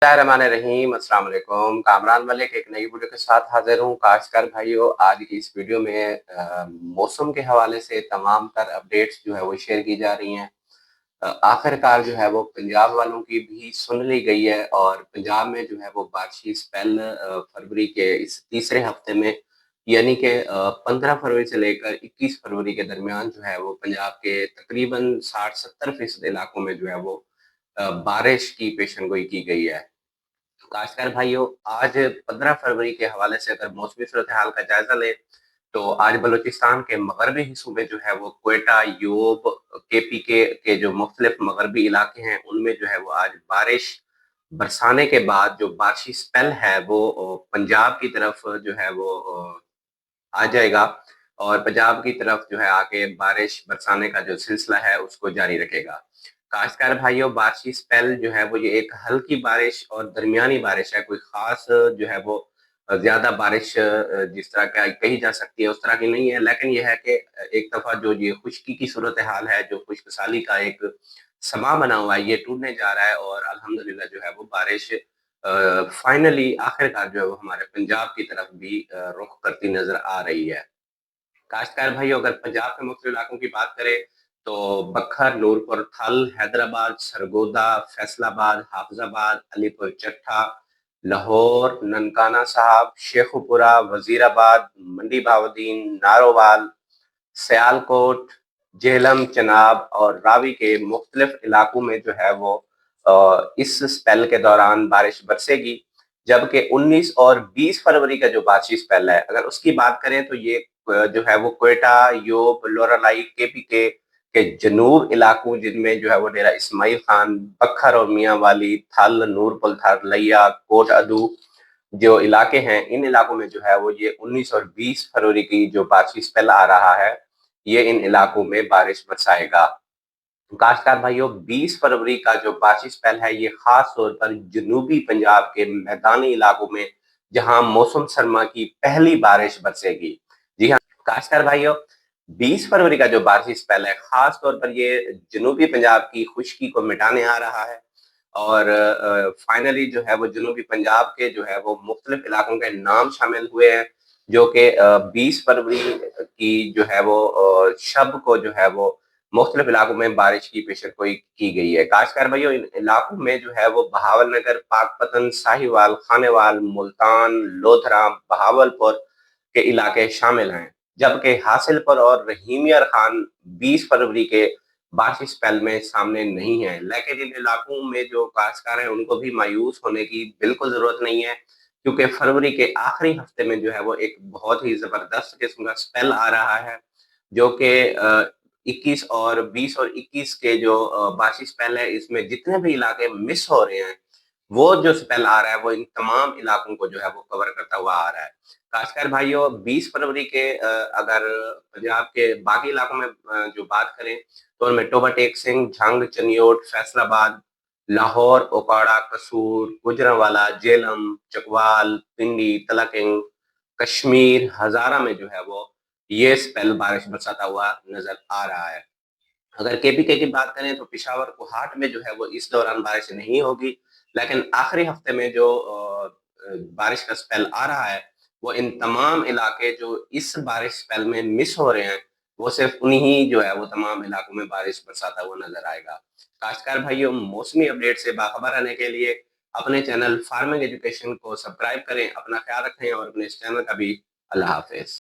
रहीम अस्सलाम वालेकुम। कामरान मलिक एक नई वीडियो के साथ हाजिर हूँ। काश्तकार भाइयों, आज की इस वीडियो में मौसम के हवाले से तमाम तर अपडेट्स जो है वो शेयर की जा रही हैं। आखिरकार जो है वो पंजाब वालों की भी सुन ली गई है और पंजाब में जो है वो बारिशी स्पेल फरवरी के इस तीसरे हफ्ते में यानी कि 15 फरवरी से लेकर 21 फरवरी के दरमियान जो है वो पंजाब के तकरीबन 60-70% इलाकों में जो है वो बारिश की पेशनगोई की गई है। काश्तकार भाइयों, आज 15 फरवरी के हवाले से अगर मौसमी सूरत-ए-हाल का जायज़ा लें, तो आज बलूचिस्तान के मगरबी हिस्सों में जो है वो क्वेटा, योब, केपीके के जो मुख्तलिफ मगरबी इलाके हैं, उनमें जो है वो आज बारिश बरसाने के बाद जो बारिशी स्पेल है वो पंजाब की तरफ जो है वो आ जाएगा और पंजाब की तरफ जो है आके बारिश बरसाने का जो सिलसिला है उसको जारी रखेगा। काश्तकार भाइयों, बारिशी स्पेल जो है वो ये एक हल्की बारिश और दरमियानी बारिश है, कोई ख़ास जो है वो ज़्यादा बारिश जिस तरह का कही जा सकती है उस तरह की नहीं है, लेकिन ये है कि एक दफ़ा जो ये खुश्की की सूरत-ए-हाल है, जो खुश्कसाली का एक समा बना हुआ है, ये टूटने जा रहा है और अल्हम्दुलिल्लाह जो है वो बारिश फाइनली आखिरकार जो है वो हमारे पंजाब की तरफ भी रुख करती नज़र आ रही है। काश्तकार भाइयों, अगर पंजाब के मुख्य इलाकों की बात करें, तो बखर, नूरपुर थल, हैदराबाद, सरगोदा, फैसलाबाद, हाफिजाबाद, अलीपुर चट्टा, लाहौर, ननकाना साहब, शेखुपुरा, वजीराबाद, मंडी बहाउद्दीन, नारोवाल, सियालकोट, झेलम, चनाब और रावी के मुख्तलिफ इलाकों में जो है वो इस स्पेल के दौरान बारिश बरसेगी। जबकि 19 और 20 फरवरी का जो बारिशी स्पेल है, अगर उसकी बात करें तो ये जो है वो क्वेटा, योब, लोरालाई, केपीके के जनूब इलाकों जिनमें जो है वो डेरा इस्माइल खान, बखर और मियांवाली, थल, नूरपुर थल, लैया, कोट अदू जो इलाके हैं, इन इलाकों में जो है वो ये 19 और 20 फरवरी की जो बारिशी स्पेल आ रहा है, ये इन इलाकों में बारिश बरसाएगा। काश्तकार भाइयों, 20 फरवरी का जो बारिशी स्पेल है, ये खास तौर पर जनूबी पंजाब के मैदानी इलाकों में जहां मौसम सरमा की पहली बारिश बरसेगी। जी हाँ काश्तकार भाइयों, 20 फरवरी का जो बारिशी स्पेल है, खास तौर पर ये जनूबी पंजाब की खुश्की को मिटाने आ रहा है और फाइनली जो है वो जनूबी पंजाब के जो है वो मुख्तलिफ इलाकों के नाम शामिल हुए हैं, जो कि 20 फरवरी की जो है वो शब को जो है वो मुख्तलिफ इलाकों में बारिश की पेशेनगोई की गई है। काश्तकार भाइयों, इन इलाकों में जो है वो बहावलनगर, पाकपतन, साहिवाल, खानेवाल, मुल्तान, लोधरा, बहावलपुर के इलाके शामिल हैं। जबकि हासिलपुर और रहीमियर खान 20 फरवरी के बारिशी स्पेल में सामने नहीं है। लेकिन इन इलाकों में जो काश्तकार हैं उनको भी मायूस होने की बिल्कुल ज़रूरत नहीं है, क्योंकि फरवरी के आखिरी हफ्ते में जो है वो एक बहुत ही ज़बरदस्त किस्म का स्पेल आ रहा है, जो कि 21 और 20 और 21 के जो बारिशी स्पेल है, इसमें जितने भी इलाके मिस हो रहे हैं, वो जो स्पेल आ रहा है वो इन तमाम इलाकों को जो है वो कवर करता हुआ आ रहा है। खासकर भाइयों, 20 फरवरी के अगर पंजाब के बाकी इलाकों में जो बात करें, तो उनमें टोबा टेक सिंह, झंग, चनियोट, फैसलाबाद, लाहौर, ओकाड़ा, कसूर, गुजरांवाला, जेलम, चकवाल, पिंडी, तलाकिंग, कश्मीर, हज़ारा में जो है वो ये स्पेल बारिश बरसाता हुआ नज़र आ रहा है। अगर केपीके की बात करें तो पेशावर, कोहाट में जो है वो इस दौरान बारिश नहीं होगी, लेकिन आखिरी हफ्ते में जो बारिश का स्पेल आ रहा है, वो इन तमाम इलाके जो इस बारिश स्पेल में मिस हो रहे हैं, वो सिर्फ उन्हीं जो है वो तमाम इलाकों में बारिश बरसाता हुआ नजर आएगा। काश्तकार भाइयों, मौसमी अपडेट से बाखबर रहने के लिए अपने चैनल फार्मिंग एजुकेशन को सब्सक्राइब करें, अपना ख्याल रखें और अपने इस चैनल का भी अल्लाह हाफिज।